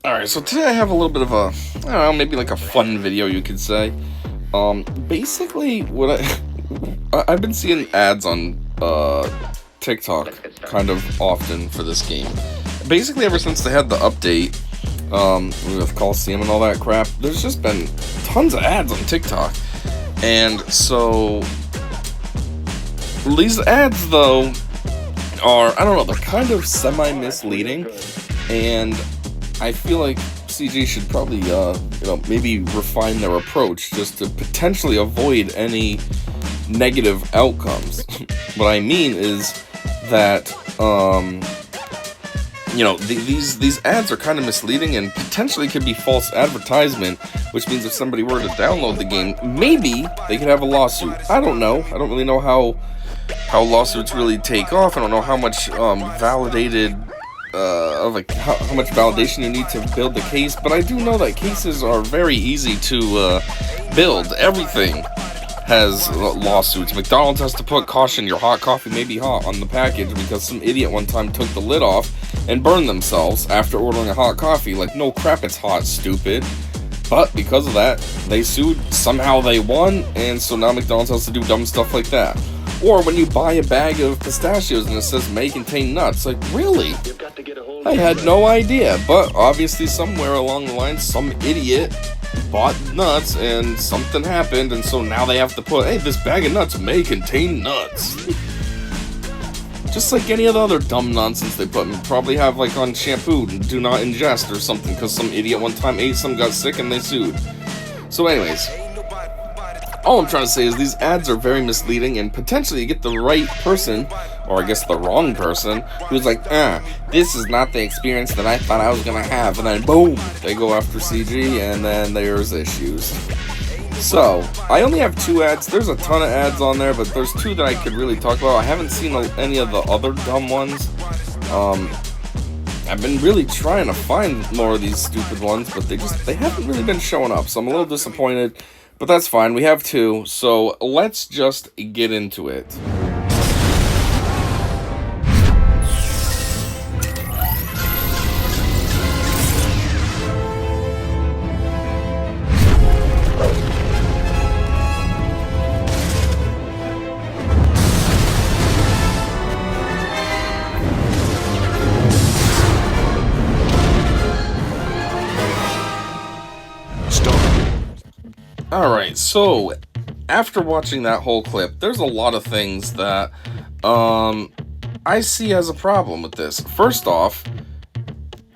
Alright, so today I have a little bit of a, I don't know, maybe like a fun video you could say. Basically, I've been seeing ads on, TikTok kind of often for this game. Basically, ever since they had the update, with Coliseum and all that crap, there's just been tons of ads on TikTok. And so, these ads, though, are, I don't know, they're kind of semi-misleading, and I feel like CG should probably, maybe refine their approach just to potentially avoid any negative outcomes. What I mean is that, these ads are kind of misleading and potentially could be false advertisement, which means if somebody were to download the game, maybe they could have a lawsuit. I don't know. I don't really know how lawsuits really take off. I don't know how much validated how much validation you need to build the case, but I do know that cases are very easy to build. Everything has lawsuits. McDonald's has to put caution, your hot coffee may be hot on the package because some idiot one time took the lid off and burned themselves after ordering a hot coffee. Like, no crap, it's hot, stupid. But because of that, they sued, somehow they won, and so now McDonald's has to do dumb stuff like that. Or when you buy a bag of pistachios and it says may contain nuts, like, really? I had no idea, but obviously somewhere along the line, some idiot bought nuts and something happened, and so now they have to put, hey, this bag of nuts may contain nuts. Just like any of the other dumb nonsense they put, and probably have like on shampoo, do not ingest or something, because some idiot one time ate some, got sick, and they sued. So anyways, all I'm trying to say is these ads are very misleading, and potentially you get the right person, or I guess the wrong person, who's like, this is not the experience that I thought I was gonna have, and then boom, they go after CG, and then there's issues. So, I only have 2 ads. There's a ton of ads on there, but there's 2 that I could really talk about. I haven't seen any of the other dumb ones. I've been really trying to find more of these stupid ones, but they haven't really been showing up, so I'm a little disappointed. But that's fine, we have 2, so let's just get into it. Alright, so, after watching that whole clip, there's a lot of things that, I see as a problem with this. First off,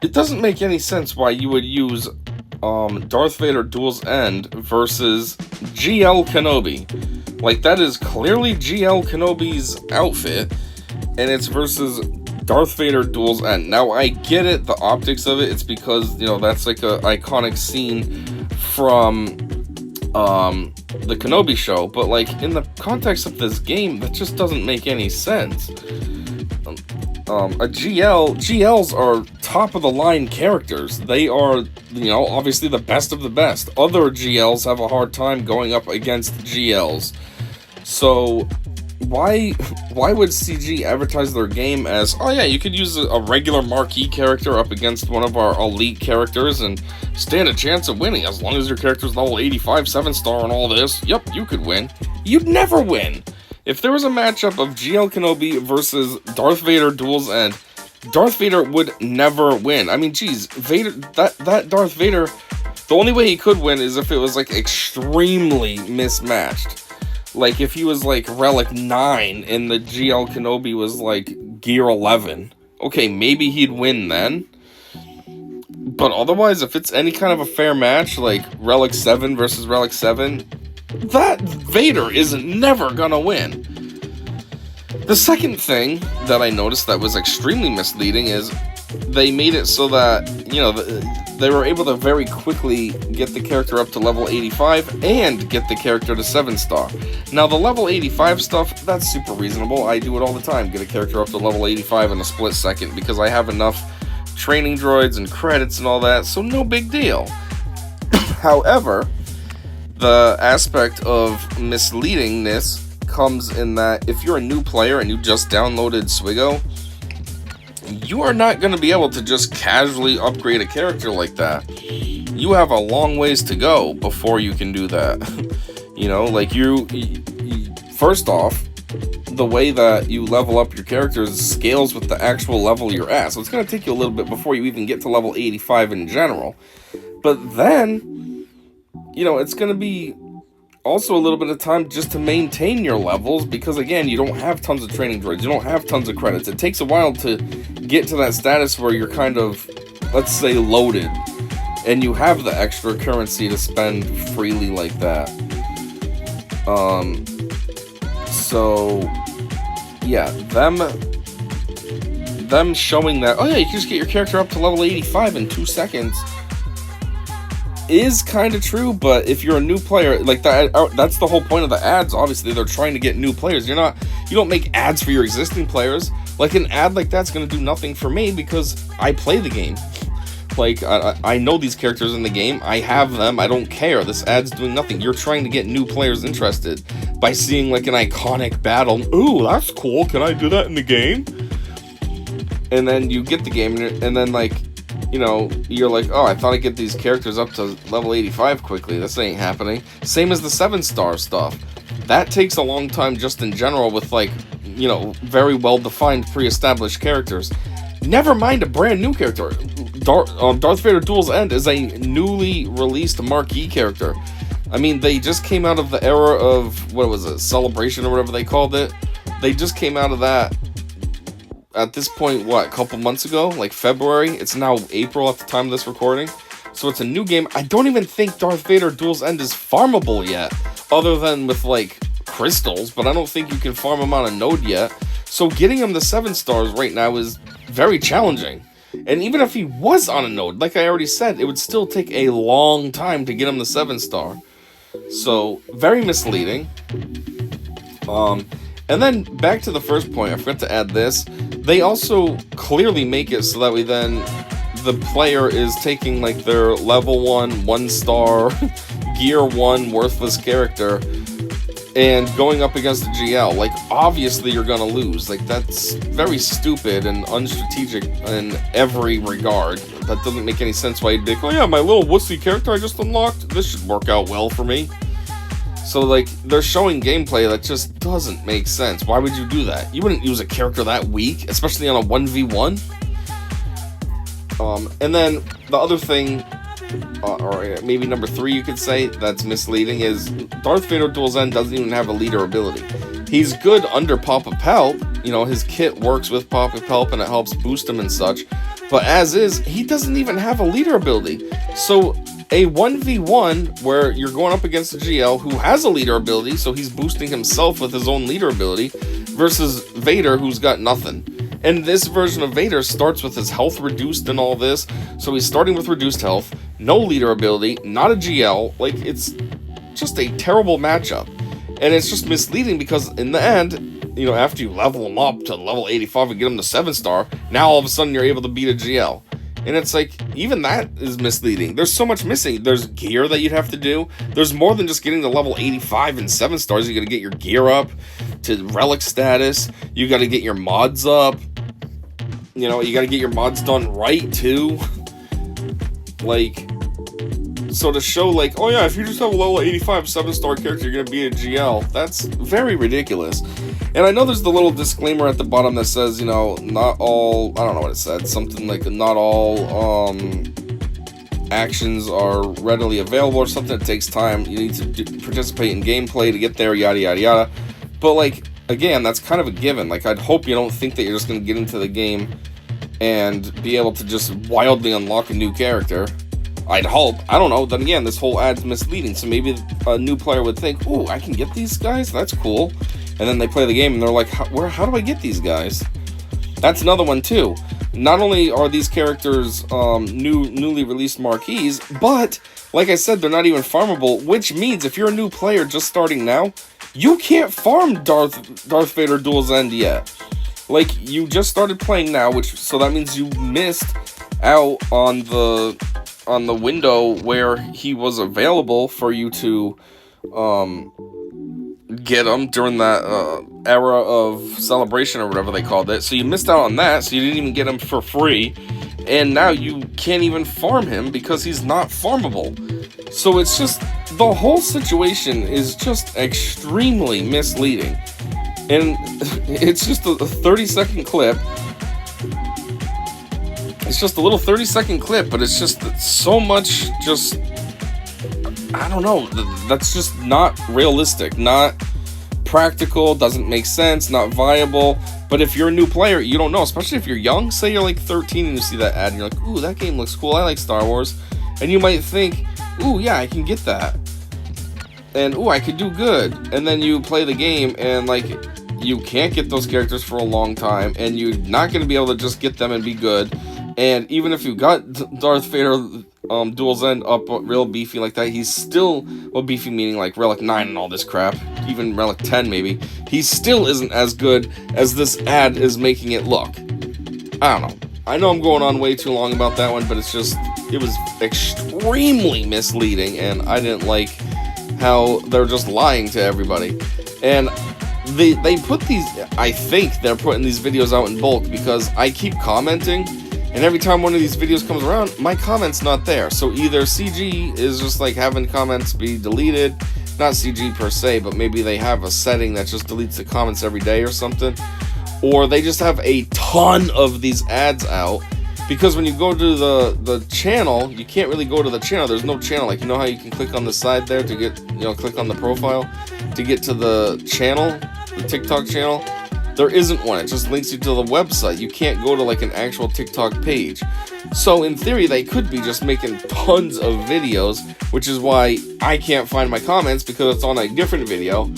it doesn't make any sense why you would use, Darth Vader Duel's End versus GL Kenobi. Like, that is clearly GL Kenobi's outfit, and it's versus Darth Vader Duel's End. Now, I get it, the optics of it, it's because, that's like a iconic scene from the Kenobi show, but like in the context of this game, that just doesn't make any sense. GLs are top of the line characters. They are, obviously the best of the best. Other GLs have a hard time going up against GLs. So why would CG advertise their game as, oh yeah, you could use a regular marquee character up against one of our elite characters and stand a chance of winning as long as your character's level 85, 7-star and all this. Yep, you could win. You'd never win. If there was a matchup of GL Kenobi versus Darth Vader Duel's End, Darth Vader would never win. I mean, geez, Vader, that Darth Vader, the only way he could win is if it was like extremely mismatched. Like, if he was, like, Relic 9 and the GL Kenobi was, like, Gear 11. Okay, maybe he'd win then. But otherwise, if it's any kind of a fair match, like Relic 7 versus Relic 7, that Vader is never gonna win. The second thing that I noticed that was extremely misleading is they made it so that, they were able to very quickly get the character up to level 85 and get the character to 7-star. Now, the level 85 stuff, that's super reasonable. I do it all the time, get a character up to level 85 in a split second, because I have enough training droids and credits and all that, so no big deal. However, the aspect of misleadingness comes in that if you're a new player and you just downloaded Swigo, you are not going to be able to just casually upgrade a character like that. You have a long ways to go before you can do that. You know, like you first off, the way that you level up your characters scales with the actual level you're at. So it's going to take you a little bit before you even get to level 85 in general. But then, you know, it's going to be also a little bit of time just to maintain your levels, because again, you don't have tons of training droids, you don't have tons of credits. It takes a while to get to that status where you're kind of, let's say, loaded, and you have the extra currency to spend freely like that. So yeah, them showing that, oh yeah, you can just get your character up to level 85 in 2 seconds is kind of true. But if you're a new player, like that's the whole point of the ads. Obviously, they're trying to get new players. You don't make ads for your existing players. Like, an ad like that's going to do nothing for me because I play the game. Like, I know these characters in the game. I have them. I don't care. This ad's doing nothing. You're trying to get new players interested by seeing, like, an iconic battle. Ooh, that's cool. Can I do that in the game? And then you get the game, and then, like, you know, you're like, oh, I thought I'd get these characters up to level 85 quickly. This ain't happening. Same as the 7-star stuff. That takes a long time just in general with, like, you know, very well-defined pre-established characters. Never mind a brand new character. Darth Vader Duel's End is a newly released marquee character. I mean, they just came out of the era of, what was it, Celebration or whatever they called it. They just came out of that at this point, what, a couple months ago? Like February? It's now April at the time of this recording. So it's a new game. I don't even think Darth Vader Duel's End is farmable yet, other than with, like, crystals, but I don't think you can farm him on a node yet. So getting him the 7 stars right now is very challenging. And even if he was on a node, like I already said, it would still take a long time to get him the 7-star. So, very misleading. And then, back to the first point, I forgot to add this. They also clearly make it so that way then the player is taking, like, their level 1-star, gear 1 worthless character and going up against a GL. Like, obviously you're gonna lose. Like, that's very stupid and unstrategic in every regard. That doesn't make any sense why you'd be like, oh yeah, my little wussy character I just unlocked, this should work out well for me. So, like, they're showing gameplay that just doesn't make sense. Why would you do that? You wouldn't use a character that weak, especially on a 1v1. And then the other thing, or maybe number 3 you could say, that's misleading, is Darth Vader Duel's End doesn't even have a leader ability. He's good under Pop-Up Help, you know, his kit works with Pop-Up Help and it helps boost him and such, but as is, he doesn't even have a leader ability. So a 1v1 where you're going up against a GL who has a leader ability, so he's boosting himself with his own leader ability, versus Vader who's got nothing. And this version of Vader starts with his health reduced and all this, so he's starting with reduced health, no leader ability, not a GL. Like, it's just a terrible matchup. And it's just misleading because in the end, you know, after you level him up to level 85 and get him to 7-star, now all of a sudden you're able to beat a GL. And it's like, even that is misleading. There's so much missing. There's gear that you'd have to do. There's more than just getting to level 85 and 7 stars. You gotta get your gear up to relic status. You gotta get your mods up. You know, you gotta get your mods done right, too. Like, so to show, like, oh yeah, if you just have a level 85 7-star character, you're gonna be a GL. That's very ridiculous. And I know there's the little disclaimer at the bottom that says, you know, not all, I don't know what it said, something like not all actions are readily available or something. It takes time. You need to participate in gameplay to get there, yada, yada, yada. But, like, again, that's kind of a given. Like, I'd hope you don't think that you're just going to get into the game and be able to just wildly unlock a new character. I'd hope. I don't know. Then again, this whole ad's misleading. So maybe a new player would think, ooh, I can get these guys? That's cool. And then they play the game and they're like, how do I get these guys? That's another one too. Not only are these characters newly released marquees, but like I said, they're not even farmable, which means if you're a new player just starting now, you can't farm Darth Vader Duel's End yet. Like, you just started playing now, so that means you missed out on the window where he was available for you to get them during that era of celebration or whatever they called it. So you missed out on that, so you didn't even get him for free. And now you can't even farm him because he's not farmable. So it's just, the whole situation is just extremely misleading. And it's just a 30-second clip. It's just a little 30-second clip, but it's just so much just, I don't know, that's just not realistic, not practical, doesn't make sense, not viable. But if you're a new player, you don't know, especially if you're young. Say you're like 13 and you see that ad and you're like, ooh, that game looks cool, I like Star Wars. And you might think, ooh, yeah, I can get that. And ooh, I could do good. And then you play the game and like, you can't get those characters for a long time, and you're not going to be able to just get them and be good. And even if you got Darth Vader Dual End up real beefy like that, he's still, well, beefy meaning like Relic 9 and all this crap, even Relic 10 maybe, he still isn't as good as this ad is making it look. I don't know. I know I'm going on way too long about that one, but it's just, it was extremely misleading, and I didn't like how they're just lying to everybody. And they put these, I think they're putting these videos out in bulk because I keep commenting, and every time one of these videos comes around, my comment's not there. So either CG is just like having comments be deleted, not CG per se, but maybe they have a setting that just deletes the comments every day or something, or they just have a ton of these ads out. Because when you go to the channel, you can't really go to the channel. There's no channel. Like, you know how you can click on the side there to get, click on the profile to get to the channel, the TikTok channel? There isn't one. It just links you to the website. You can't go to like an actual TikTok page. So in theory, they could be just making tons of videos, which is why I can't find my comments, because it's on a different video,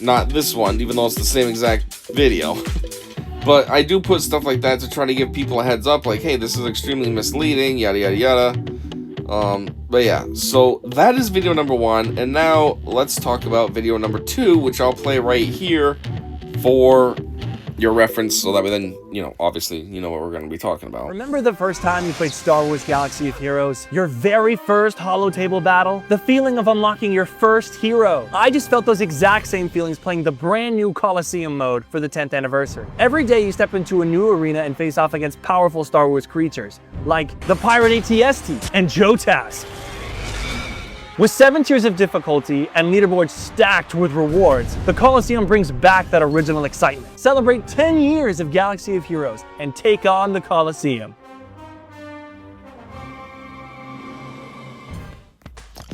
not this one, even though it's the same exact video. But I do put stuff like that to try to give people a heads up, like, hey, this is extremely misleading, yada, yada, yada. But yeah, so that is video number 1, and now let's talk about video number 2, which I'll play right here for your reference, so that way then, obviously, you know what we're going to be talking about. Remember the first time you played Star Wars Galaxy of Heroes? Your very first holotable battle? The feeling of unlocking your first hero? I just felt those exact same feelings playing the brand new Coliseum mode for the 10th anniversary. Every day you step into a new arena and face off against powerful Star Wars creatures, like the Pirate ATST and Jotas. With 7 tiers of difficulty and leaderboards stacked with rewards, the Coliseum brings back that original excitement. Celebrate 10 years of Galaxy of Heroes and take on the Coliseum.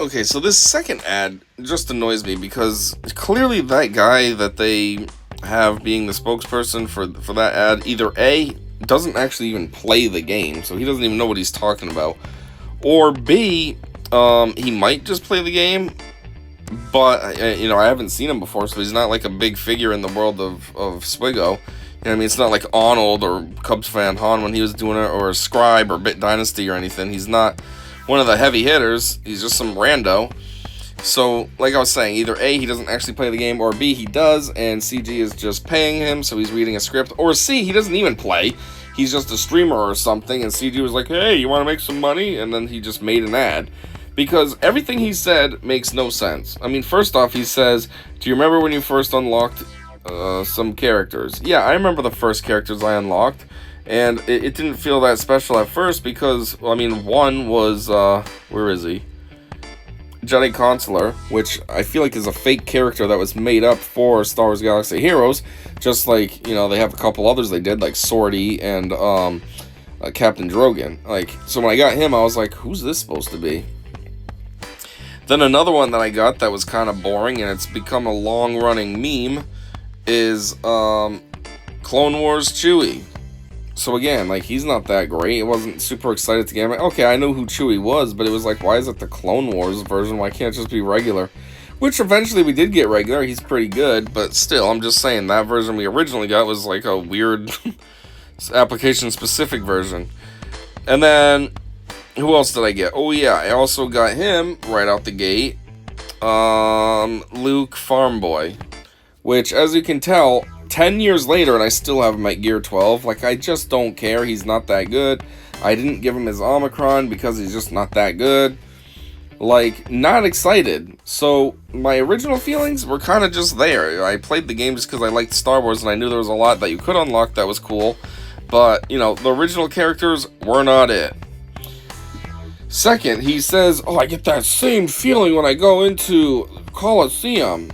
Okay, so this second ad just annoys me because clearly that guy that they have being the spokesperson for that ad, either A, doesn't actually even play the game, so he doesn't even know what he's talking about, or B, he might just play the game, but, I haven't seen him before, so he's not like a big figure in the world of Swigo. It's not like Arnold or Cubs fan Han when he was doing it, or Scribe or Bit Dynasty or anything. He's not one of the heavy hitters. He's just some rando. So, like I was saying, either A, he doesn't actually play the game, or B, he does, and CG is just paying him, so he's reading a script, or C, he doesn't even play. He's just a streamer or something, and CG was like, hey, you want to make some money? And then he just made an ad. Because everything he said makes no sense. First off, he says, do you remember when you first unlocked some characters? Yeah, I remember the first characters I unlocked, and it didn't feel that special at first because, one was, where is he? Jedi Consular, which I feel like is a fake character that was made up for Star Wars Galaxy Heroes, just like, they have a couple others they did, like Sortie and Captain Drogon. So when I got him, I was like, who's this supposed to be? Then another one that I got that was kind of boring, and it's become a long-running meme, is Clone Wars Chewie. So again, he's not that great. I wasn't super excited to get him. Okay, I know who Chewie was, but it was like, why is it the Clone Wars version? Why can't it just be regular? Which eventually we did get regular. He's pretty good, but still, I'm just saying, that version we originally got was like a weird application-specific version. And then who else did I get? Oh yeah, I also got him right out the gate. Luke Farmboy. Which, as you can tell, 10 years later and I still have him at Gear 12. I just don't care. He's not that good. I didn't give him his Omicron because he's just not that good. Like, not excited. So, my original feelings were kind of just there. I played the game just because I liked Star Wars and I knew there was a lot that you could unlock that was cool. But, you know, the original characters were not it. Second, he says, oh, I get that same feeling when I go into Coliseum.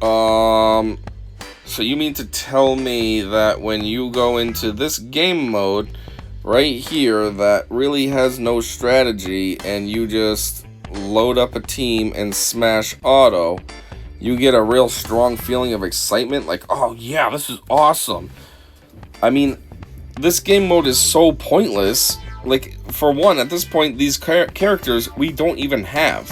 So you mean to tell me that when you go into this game mode right here that really has no strategy and you just load up a team and smash auto, you get a real strong feeling of excitement, like, oh yeah, this is awesome. I mean, this game mode is so pointless. Like, for one, at this point, these characters we don't even have.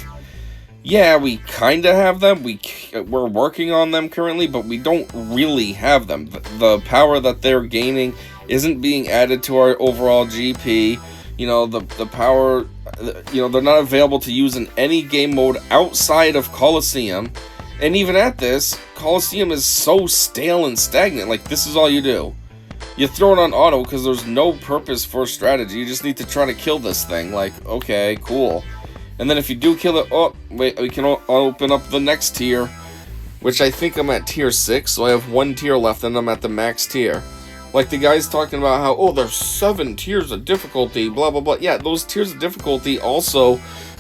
Yeah, we kind of have them. We're working on them currently, but we don't really have them. The power that they're gaining isn't being added to our overall GP. You know, the power, you know, they're not available to use in any game mode outside of Coliseum. And even at this, Coliseum is so stale and stagnant. Like, this is all you do. You throw it on auto because there's no purpose for strategy. You just need to try to kill this thing. Like, okay, cool. And then if you do kill it, oh, wait, we can open up the next tier, which I think I'm at tier 6, so I have 1 tier left and I'm at the max tier. Like the guy's talking about how, oh, there's 7 tiers of difficulty, blah, blah, blah. Yeah, those tiers of difficulty also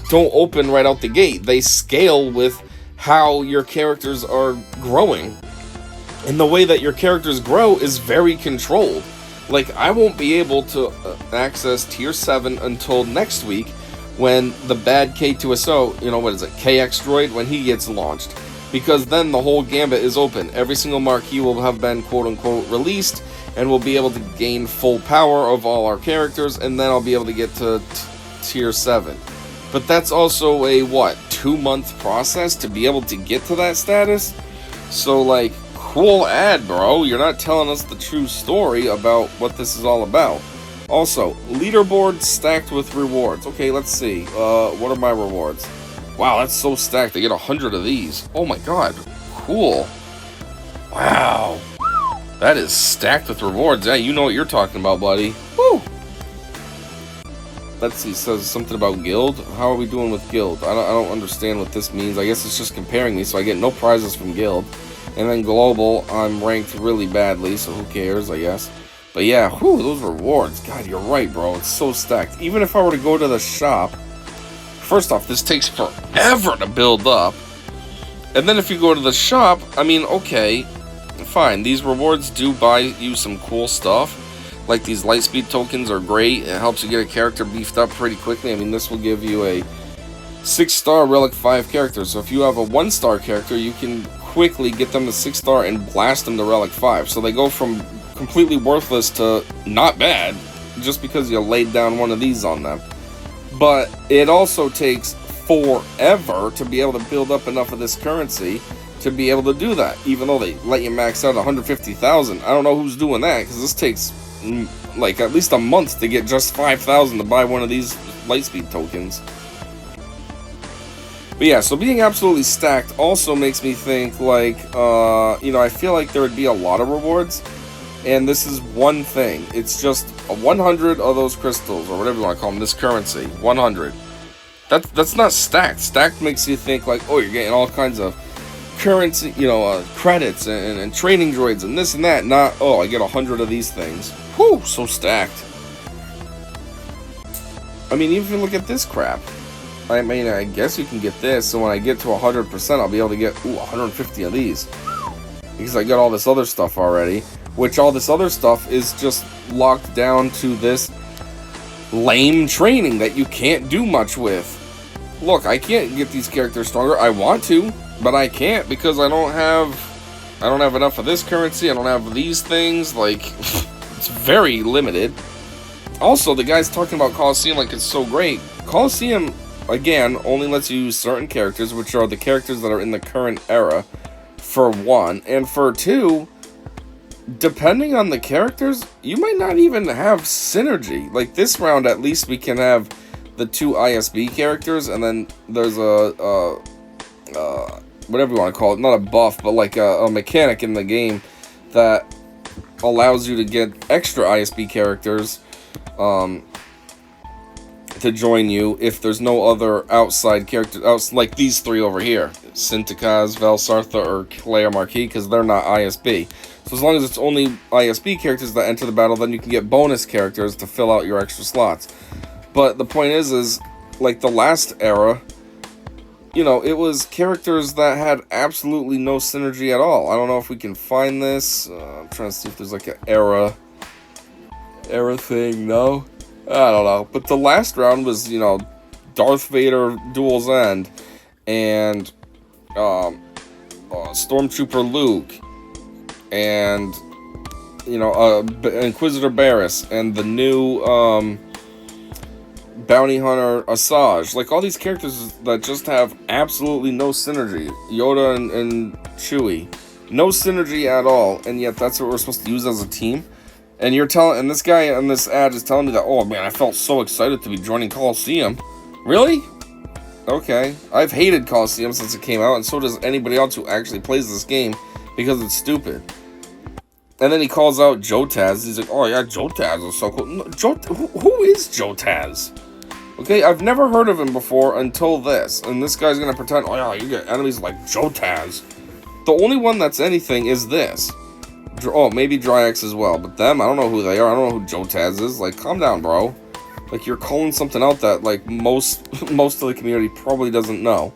don't open right out the gate. They scale with how your characters are growing. And the way that your characters grow is very controlled. Like, I won't be able to access tier 7 until next week, when the bad K2SO, you know, what is it, KX droid, when he gets launched. Because then the whole gambit is open. Every single marquee will have been quote-unquote released, and we'll be able to gain full power of all our characters, and then I'll be able to get to tier 7. But that's also a, what, 2-month process to be able to get to that status? So, like, cool ad, bro. You're not telling us the true story about what this is all about. Also, leaderboard stacked with rewards. Okay, let's see. What are my rewards? Wow, that's so stacked. I get 100 of these. Oh my god. Cool. Wow. That is stacked with rewards. Yeah, you know what you're talking about, buddy. Woo! Let's see. It says something about guild. How are we doing with guild? I don't understand what this means. I guess it's just comparing me, so I get no prizes from guild. And then global, I'm ranked really badly, so who cares, I guess. But yeah, whew, those rewards. God, you're right, bro. It's so stacked. Even if I were to go to the shop, first off, this takes forever to build up. And then if you go to the shop, I mean, okay, fine. These rewards do buy you some cool stuff. Like these lightspeed tokens are great. It helps you get a character beefed up pretty quickly. I mean, this will give you a 6-star Relic 5 character. So if you have a 1-star character, you can quickly get them to 6-star and blast them to Relic 5. So they go from completely worthless to not bad just because you laid down one of these on them. But it also takes forever to be able to build up enough of this currency to be able to do that, even though they let you max out 150,000. I don't know who's doing that, because this takes like at least a month to get just 5,000 to buy one of these lightspeed tokens. But yeah, so being absolutely stacked also makes me think, like, you know, I feel like there would be a lot of rewards. And this is one thing. It's just 100 of those crystals, or whatever you want to call them, this currency. 100. That's not stacked. Stacked makes you think, like, oh, you're getting all kinds of currency, you know, credits and training droids and this and that. Not, oh, I get 100 of these things. Whew, so stacked. I mean, even if you look at this crap. I mean, I guess you can get this, so when I get to 100%, I'll be able to get, 150 of these. Because I got all this other stuff already. Which all this other stuff is just locked down to this lame training that you can't do much with. Look, I can't get these characters stronger. I want to, but I can't because I don't have enough of this currency. I don't have these things. Like, it's very limited. Also, the guy's talking about Coliseum like it's so great. Coliseum, again, only lets you use certain characters, which are the characters that are in the current era, for one. And for two, depending on the characters, you might not even have synergy. Like this round, at least we can have the 2 ISB characters, and then there's a whatever you want to call it, not a buff, but like a mechanic in the game that allows you to get extra ISB characters to join you if there's no other outside characters, like these three over here. Syntakaz, Velsartha, or Claire Marquis, because they're not ISB. So as long as it's only ISB characters that enter the battle, then you can get bonus characters to fill out your extra slots. But the point is like the last era, you know, it was characters that had absolutely no synergy at all. I don't know if we can find this. I'm trying to see if there's like an era thing. No, I don't know. But the last round was, you know, Darth Vader Duel's End and Stormtrooper Luke and, you know, Inquisitor Barriss and the new Bounty Hunter Asajj. Like all these characters that just have absolutely no synergy. Yoda and Chewie, no synergy at all, and yet that's what we're supposed to use as a team. And and this guy on this ad is telling me that, oh man, I felt so excited to be joining Coliseum. Really? Okay. I've hated Coliseum since it came out, and so does anybody else who actually plays this game because it's stupid. And then he calls out Jotaz. He's like, oh yeah, Jotaz is so cool. No, who is Jotaz? Okay, I've never heard of him before until this. And this guy's gonna pretend, oh yeah, you get enemies like Jotaz. The only one that's anything is this. Oh, maybe Dryax as well. But them, I don't know who they are. I don't know who Jotaz is. Like, calm down, bro. Like, you're calling something out that, like, most of the community probably doesn't know.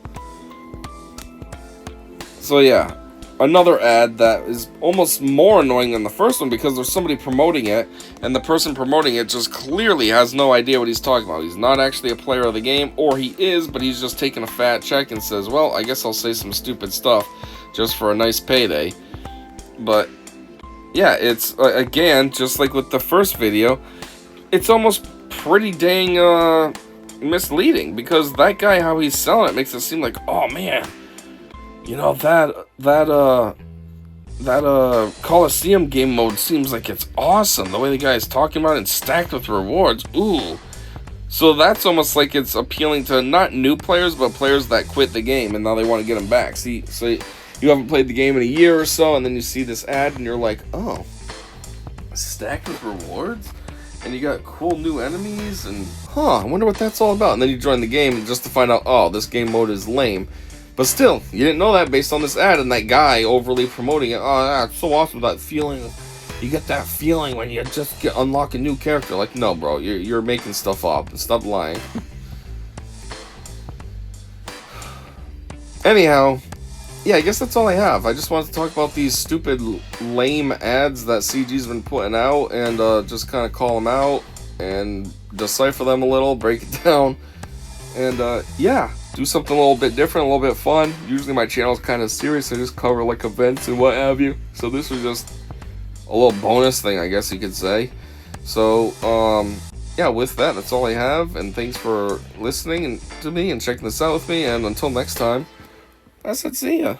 So, yeah. Another ad that is almost more annoying than the first one because there's somebody promoting it, and the person promoting it just clearly has no idea what he's talking about. He's not actually a player of the game, or he is, but he's just taking a fat check and says, well, I guess I'll say some stupid stuff just for a nice payday. But, yeah, it's, again, just like with the first video, it's almost pretty dang misleading because that guy, how he's selling it, makes it seem like, oh man, you know, that Coliseum game mode seems like it's awesome. The way the guy is talking about it and stacked with rewards. Ooh. So that's almost like it's appealing to not new players, but players that quit the game and now they want to get them back. See, so you haven't played the game in a year or so, and then you see this ad and you're like, oh, stacked with rewards? And you got cool new enemies, and I wonder what that's all about. And then you join the game just to find out, oh, this game mode is lame. But still, you didn't know that based on this ad and that guy overly promoting it. Oh, yeah, it's so awesome, that feeling. You get that feeling when you just unlock a new character. Like, no, bro, you're making stuff up. Stop lying. Anyhow, yeah, I guess that's all I have. I just wanted to talk about these stupid, lame ads that CG's been putting out and just kind of call them out and decipher them a little, break it down, and yeah, do something a little bit different, a little bit fun. Usually my channel is kind of serious. I just cover like events and what have you. So this was just a little bonus thing, I guess you could say. So, yeah, with that, that's all I have. And thanks for listening to me and checking this out with me. And until next time, I said see ya.